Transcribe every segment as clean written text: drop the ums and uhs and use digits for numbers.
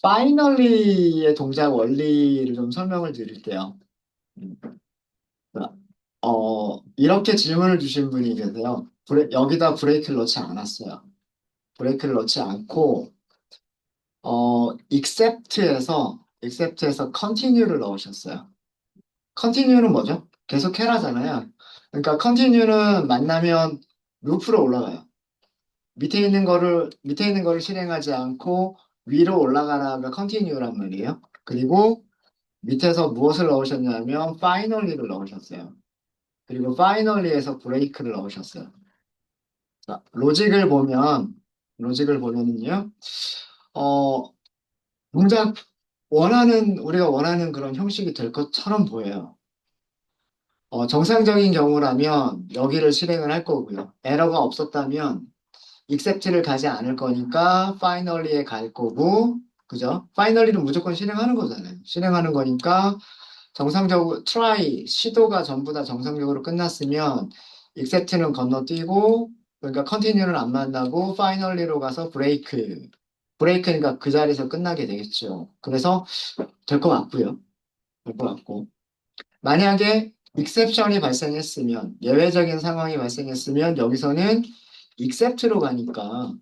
finally의 동작 원리를 좀 설명을 드릴게요. 음, 이렇게 질문을 주신 분이 계세요. 여기다 브레이크를 넣지 않았어요. 브레이크를 넣지 않고, accept에서 continue를 넣으셨어요. continue는 뭐죠? 계속 해라잖아요. 그러니까 continue는 만나면 루프로 올라가요. 밑에 있는 거를 실행하지 않고 위로 올라가라가 continue란 말이에요. 그리고 밑에서 무엇을 넣으셨냐면 finally를 넣으셨어요. 그리고 finally에서 브레이크를 넣으셨어요. 자, 로직을 보면은요, 어, 동작 우리가 원하는 그런 형식이 될 것처럼 보여요. 정상적인 경우라면 여기를 실행을 할 거고요. 에러가 없었다면 accept를 가지 않을 거니까 finally에 갈 거고, 그죠? finally는 무조건 실행하는 거잖아요. 실행하는 거니까 정상적으로 시도가 전부 다 정상적으로 끝났으면 accept는 건너뛰고 그러니까 continue는 안 만나고 finally로 가서 브레이크니까 그 자리에서 끝나게 되겠죠. 그래서 될 것 같고요. 될 것 같고 만약에 exception이 발생했으면 예외적인 상황이 발생했으면 여기서는 accept로 가니까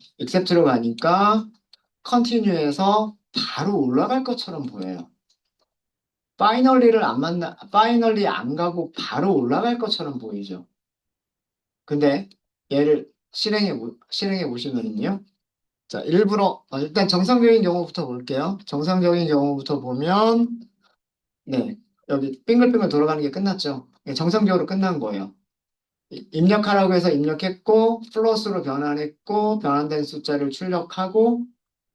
continue에서 바로 올라갈 것처럼 보여요. 파이널리 안 가고 바로 올라갈 것처럼 보이죠. 근데 얘를 실행해 보시면은요. 자, 일단 정상적인 경우부터 볼게요. 정상적인 경우부터 보면, 네, 여기 빙글빙글 돌아가는 게 끝났죠. 예, 정상적으로 끝난 거예요. 입력하라고 해서 입력했고, 플러스로 변환했고, 변환된 숫자를 출력하고,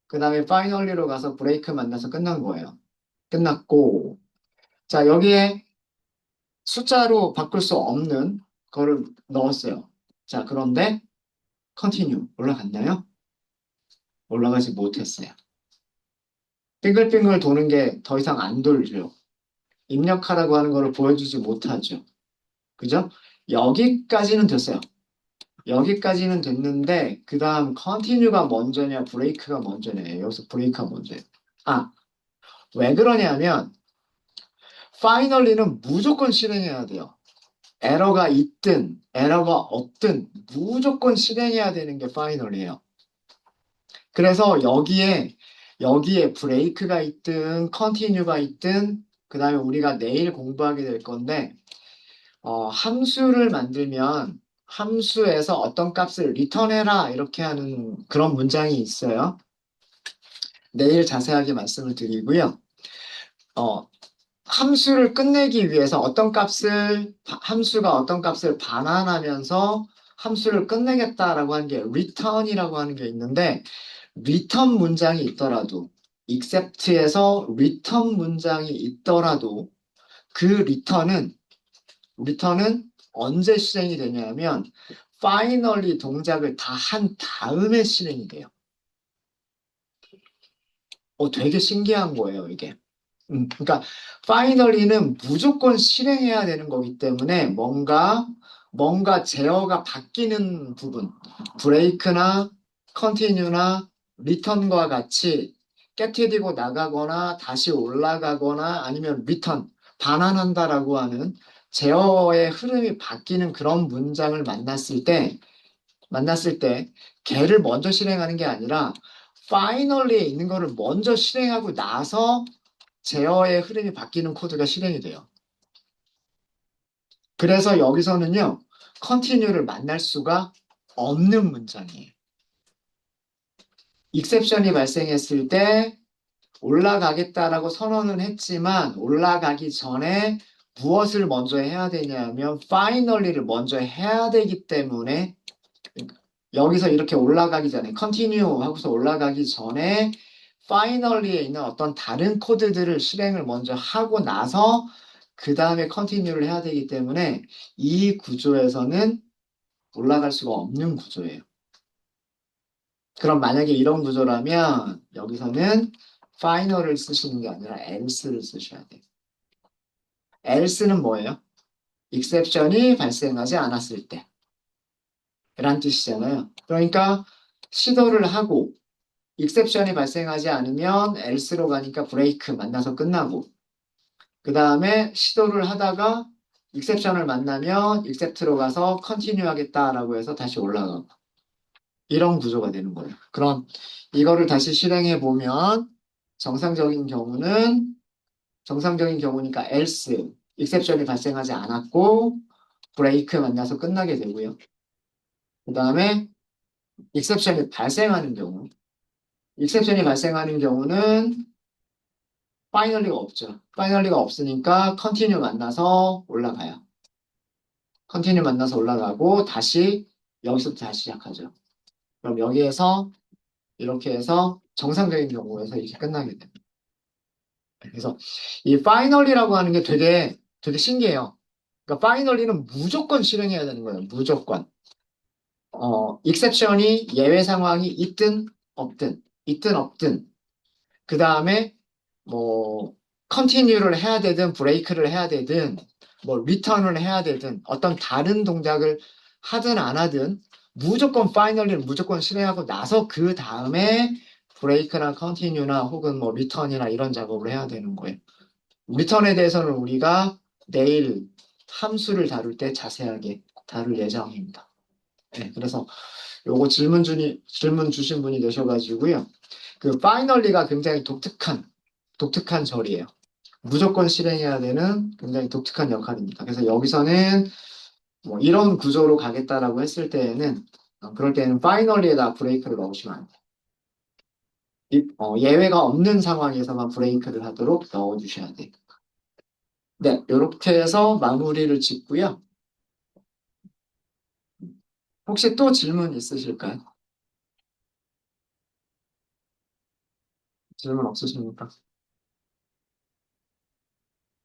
그 다음에 파이널리로 가서 브레이크 만나서 끝난 거예요. 끝났고, 자, 여기에 숫자로 바꿀 수 없는 거를 넣었어요. 자, 그런데 컨티뉴 올라갔나요? 올라가지 못했어요. 빙글빙글 도는 게 더 이상 안 돌죠. 입력하라고 하는 거를 보여주지 못하죠. 그죠? 여기까지는 됐어요. 여기까지는 됐는데 그 다음 컨티뉴가 먼저냐 브레이크가 먼저냐 여기서 브레이크가 먼저예요. 아, 왜 그러냐면 파이널리는 무조건 실행해야 돼요. 에러가 있든 에러가 없든 무조건 실행해야 되는 게 파이널이에요. 그래서 여기에 브레이크가 있든 컨티뉴가 있든 그 다음에 우리가 내일 공부하게 될 건데 함수를 만들면 함수에서 어떤 값을 리턴해라 이렇게 하는 그런 문장이 있어요. 내일 자세하게 말씀을 드리고요. 어, 함수를 끝내기 위해서 함수가 어떤 값을 반환하면서 함수를 끝내겠다라고 하는 게 return이라고 하는 게 있는데 return 문장이 있더라도 accept에서 return 문장이 있더라도 그 return은 언제 실행이 되냐면 finally 동작을 다 한 다음에 실행이 돼요. 되게 신기한 거예요, 이게. 그러니까 파이널리는 무조건 실행해야 되는 거기 때문에 뭔가 제어가 바뀌는 부분, 브레이크나 컨티뉴나 리턴과 같이 깨트리고 나가거나 다시 올라가거나 아니면 리턴 반환한다라고 하는 제어의 흐름이 바뀌는 그런 문장을 만났을 때 걔를 먼저 실행하는 게 아니라 파이널리에 있는 거를 먼저 실행하고 나서 제어의 흐름이 바뀌는 코드가 실행이 돼요. 그래서 여기서는요, 컨티뉴를 만날 수가 없는 문장이에요. 익셉션이 발생했을 때 올라가겠다라고 선언은 했지만 올라가기 전에 무엇을 먼저 해야 되냐면 파이널리를 먼저 해야 되기 때문에 여기서 이렇게 올라가기 전에 컨티뉴 하고서 올라가기 전에 파이널리에 있는 어떤 다른 코드들을 실행을 먼저 하고 나서 그 다음에 컨티뉴를 해야 되기 때문에 이 구조에서는 올라갈 수가 없는 구조예요. 그럼 만약에 이런 구조라면 여기서는 파이널을 쓰시는 게 아니라 else를 쓰셔야 돼요. else는 뭐예요? exception이 발생하지 않았을 때. 란 뜻이잖아요. 그러니까 시도를 하고 익셉션이 발생하지 않으면 else로 가니까 브레이크 만나서 끝나고, 그 다음에 시도를 하다가 익셉션을 만나면 accept로 가서 continue 하겠다라고 해서 다시 올라가고, 이런 구조가 되는 거예요. 그럼 이거를 다시 실행해 보면 정상적인 경우니까 else, exception이 발생하지 않았고 브레이크 만나서 끝나게 되고요. 그 다음에 exception이 발생하는 경우는 파이널리가 없죠. 파이널리가 없으니까 continue 만나서 올라가요. continue 만나서 올라가고 다시 여기서부터 다시 시작하죠. 그럼 여기에서 이렇게 해서 정상적인 경우에서 이렇게 끝나게 돼요. 그래서 이 파이널리라고 하는 게 되게 신기해요. 그러니까 파이널리는 무조건 실행해야 되는 거예요. 무조건. 익셉션이 예외 상황이 있든 없든. 그 다음에 뭐 컨티뉴를 해야 되든 브레이크를 해야 되든 뭐 리턴을 해야 되든 어떤 다른 동작을 하든 안 하든 무조건 파이널리를 무조건 실행하고 나서 그 다음에 브레이크나 컨티뉴나 혹은 뭐 리턴이나 이런 작업을 해야 되는 거예요. 리턴에 대해서는 우리가 내일 함수를 다룰 때 자세하게 다룰 예정입니다. 네, 그래서 요거 질문 주신 분이 계셔가지고요. 그 파이널리가 굉장히 독특한 절이에요. 무조건 실행해야 되는 굉장히 독특한 역할입니다. 그래서 여기서는 뭐 이런 구조로 가겠다라고 했을 때에는 그럴 때는 파이널리에다 브레이크를 넣으시면 안 돼요. 예외가 없는 상황에서만 브레이크를 하도록 넣어주셔야 돼요. 네, 이렇게 해서 마무리를 짓고요. 혹시 또 질문 있으실까요? 질문 없으십니까?